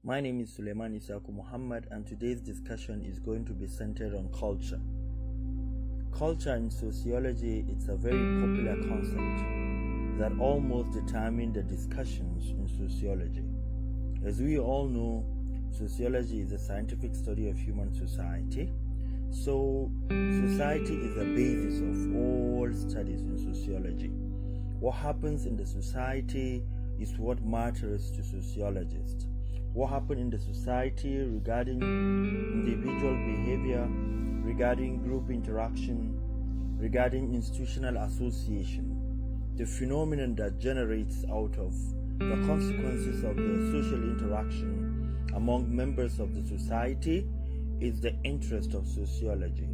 My name is Suleiman Isaku Muhammad, and today's discussion is going to be centered on culture. Culture in sociology, it's a very popular concept that almost determines the discussions in sociology. As we all know, sociology is a scientific study of human society. So, society is the basis of all studies in sociology. What happens in the society is what matters to sociologists. What happened in the society regarding individual behavior, regarding group interaction, regarding institutional association, the phenomenon that generates out of the consequences of the social interaction among members of the society is the interest of sociology.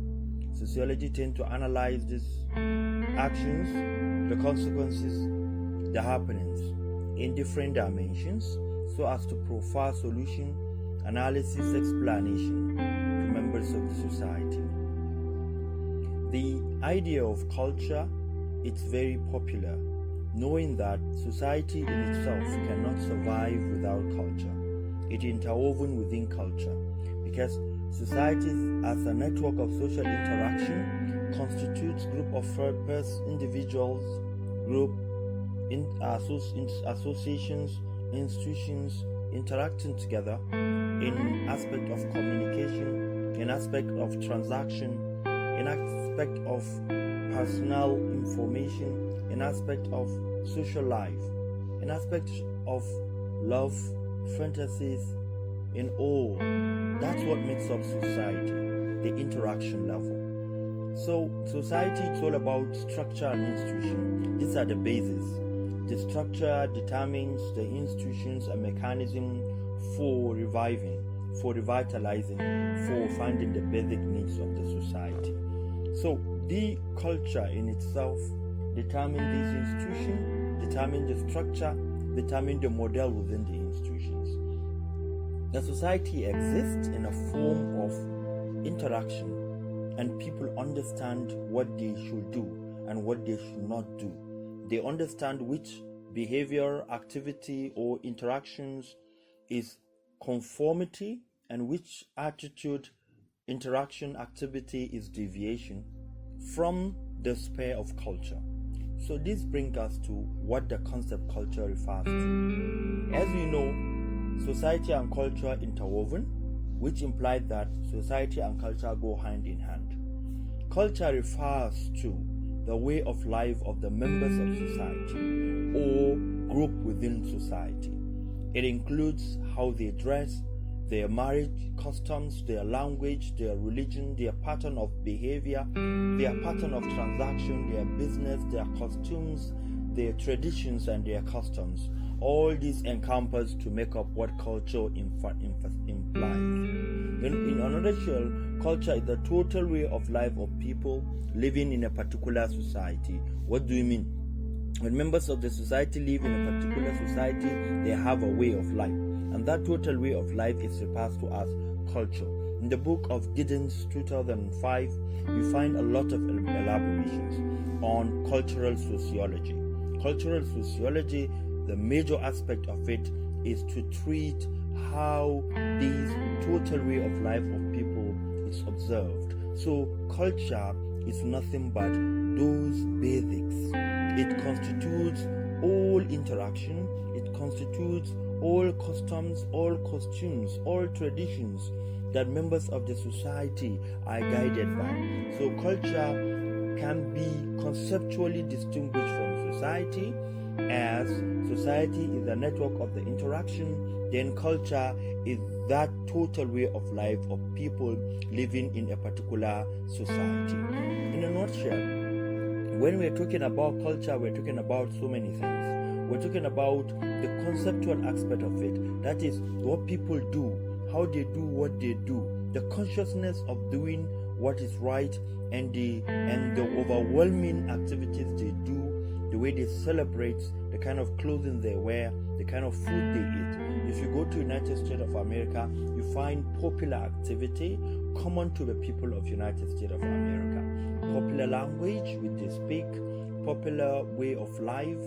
Sociology tends to analyze these actions, the consequences, the happenings in different dimensions so as to provide solution, analysis, explanation to members of the society. The idea of culture is very popular, knowing that society in itself cannot survive without culture. It is interwoven within culture because societies as a network of social interaction constitutes group of individuals, associations, institutions interacting together in aspect of communication, in aspect of transaction, in aspect of personal information, in aspect of social life, in aspect of love, fantasies, in all. That's what makes up society, the interaction level. So society is all about structure and institution. These are the bases. The structure determines the institutions and mechanism for reviving, for revitalizing, for finding the basic needs of the society. So the culture in itself determines these institutions, determines the structure, determines the model within the institutions. The society exists in a form of interaction, and people understand what they should do and what they should not do. They understand which behavior, activity, or interactions is conformity and which attitude, interaction, activity is deviation from the sphere of culture. So this brings us to what the concept culture refers to. As we know, society and culture are interwoven, which implies that society and culture go hand in hand. Culture refers to the way of life of the members of society or group within society. It includes how they dress, their marriage customs, their language, their religion, their pattern of behavior, their pattern of transaction, their business, their costumes, their traditions, and their customs. All these encompass to make up what culture implies. In a nutshell, culture is the total way of life of people living in a particular society. What do you mean? When members of the society live in a particular society, they have a way of life. And that total way of life is referred to as culture. In the book of Giddens, 2005, you find a lot of elaborations on cultural sociology. Cultural sociology, the major aspect of it is to treat how this total way of life of people is observed. So culture is nothing but those basics. It constitutes all interaction, it constitutes all customs, all costumes, all traditions that members of the society are guided by. So culture can be conceptually distinguished from society, as society is a network of the interaction, then culture is that total way of life of people living in a particular society. In a nutshell, when we're talking about culture, we're talking about so many things. We're talking about the conceptual aspect of it. That is what people do, how they do what they do, the consciousness of doing what is right, and the overwhelming activities they do, the way they celebrate, the kind of clothing they wear, the kind of food they eat. If you go to United States of America, you find popular activity common to the people of United States of America. Popular language which they speak, popular way of life,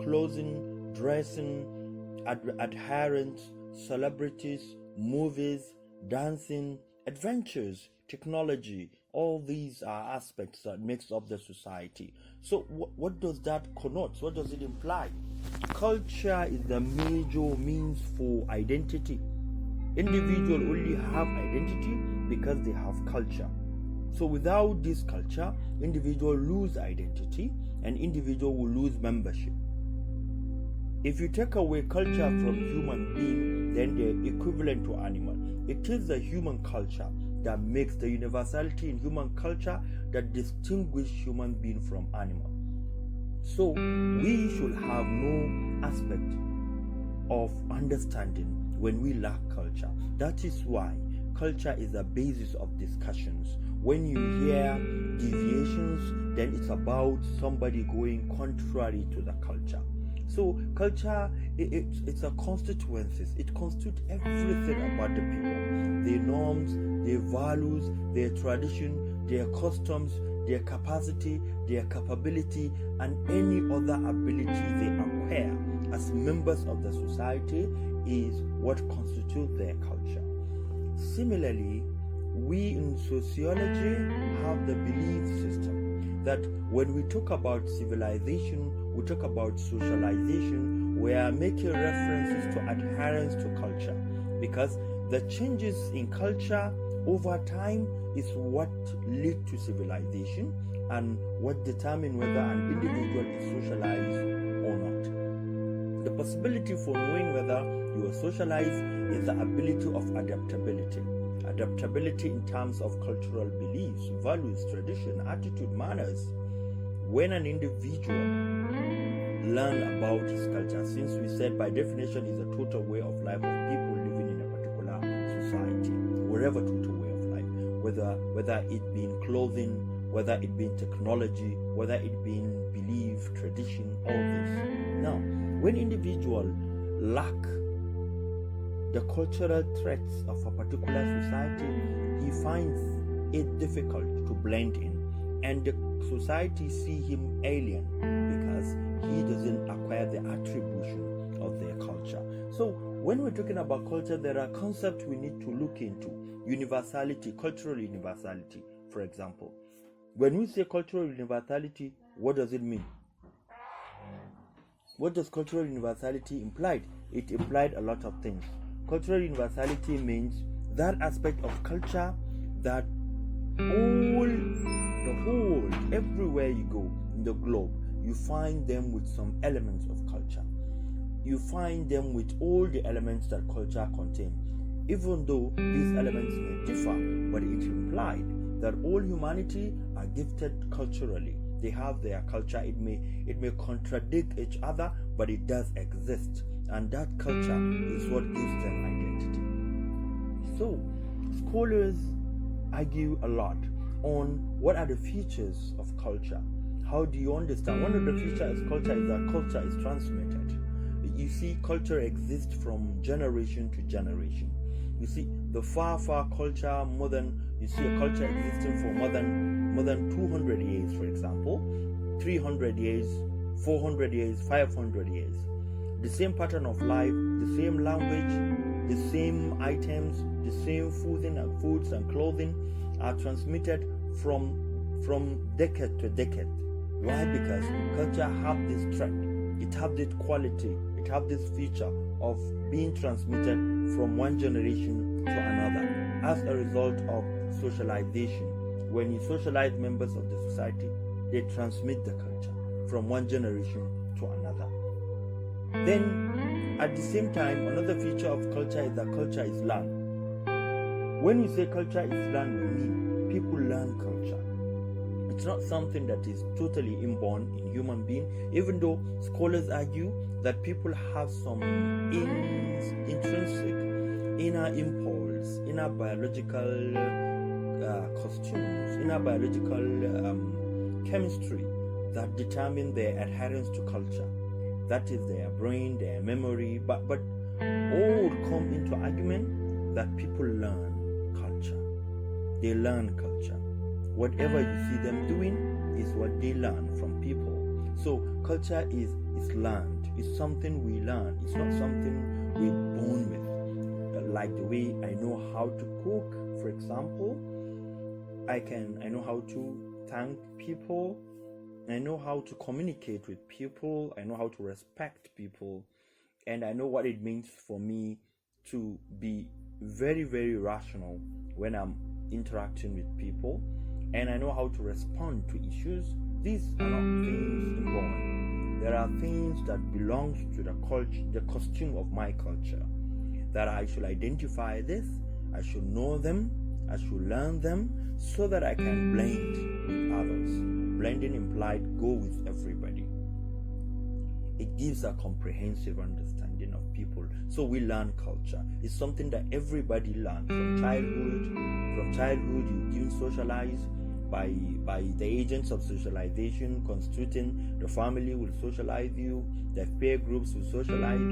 clothing, dressing, adherence, celebrities, movies, dancing, adventures, technology. All these are aspects that makes up the society. So what does that connote? What does it imply? Culture is the major means for identity. Individuals only have identity because they have culture. So without this culture, individual lose identity and individual will lose membership. If you take away culture from human being, then they're equivalent to animal. It is the human culture that makes the universality in human culture that distinguish human being from animal. So we should have no aspect of understanding when we lack culture. That is why culture is the basis of discussions. When you hear deviations, then it's about somebody going contrary to the culture. So culture, it's a constituencies. It constitutes everything about the people. Their norms, their values, their tradition, their customs, their capacity, their capability, and any other ability they acquire as members of the society is what constitutes their culture. Similarly, we in sociology have the belief system that when we talk about civilization, we talk about socialization, we are making references to adherence to culture, because the changes in culture over time is what lead to civilization and what determine whether an individual is socialized or not. The possibility for knowing whether you are socialized is the ability of adaptability. Adaptability in terms of cultural beliefs, values, tradition, attitude, manners. When an individual learn about his culture, since we said by definition is a total way of life of people living in a particular society, whatever total way of life, whether it be in clothing, whether it be in technology, whether it be in belief, tradition, all this. Now, when individual lack the cultural traits of a particular society, he finds it difficult to blend in, and the society see him alien because he doesn't acquire the attribution of their culture. So when we're talking about culture, there are concepts we need to look into. Universality, cultural universality, for example. When we say cultural universality, what does it mean? What does cultural universality imply? It implied a lot of things. Cultural universality means that aspect of culture that everywhere you go in the globe, you find them with some elements of culture. You find them with all the elements that culture contains. Even though these elements may differ, but it implied that all humanity are gifted culturally. They have their culture. It may contradict each other, but it does exist. And that culture is what gives them identity. So, scholars argue a lot on what are the features of culture. How do you understand? One of the features of culture is that culture is transmitted. You see, culture exists from generation to generation. You see, the far culture, you see a culture existing for more than 200 years, for example, 300 years, 400 years, 500 years. The same pattern of life, the same language, the same items, the same foods and clothing are transmitted from decade to decade. Why? Because culture have this trait, it have this quality, it have this feature of being transmitted from one generation to another as a result of socialization. When you socialize members of the society, they transmit the culture from one generation to another. Then, at the same time, another feature of culture is that culture is learned. When we say culture is learned, we mean people learn culture. It's not something that is totally inborn in human being, even though scholars argue that people have some intrinsic inner impulse, inner biological costumes, inner biological chemistry that determine their adherence to culture. That is their brain, their memory, but all come into argument that people learn culture. They learn culture. Whatever you see them doing is what they learn from people. So culture is learned. It's something we learn. It's not something we're born with. like the way I know how to cook, for example. I know how to thank people. I know how to communicate with people. I know how to respect people. And I know what it means for me to be very, very rational when I'm interacting with people. And I know how to respond to issues. These are not things inborn. There are things that belong to the culture, the costume of my culture, that I should identify this, I should know them, I should learn them, so that I can blend with others. Blending implied go with everybody. It gives a comprehensive understanding of people. So we learn culture. It's something that everybody learns from childhood. From childhood, you're being socialized by the agents of socialization constituting the family will socialize you, the peer groups will socialize you.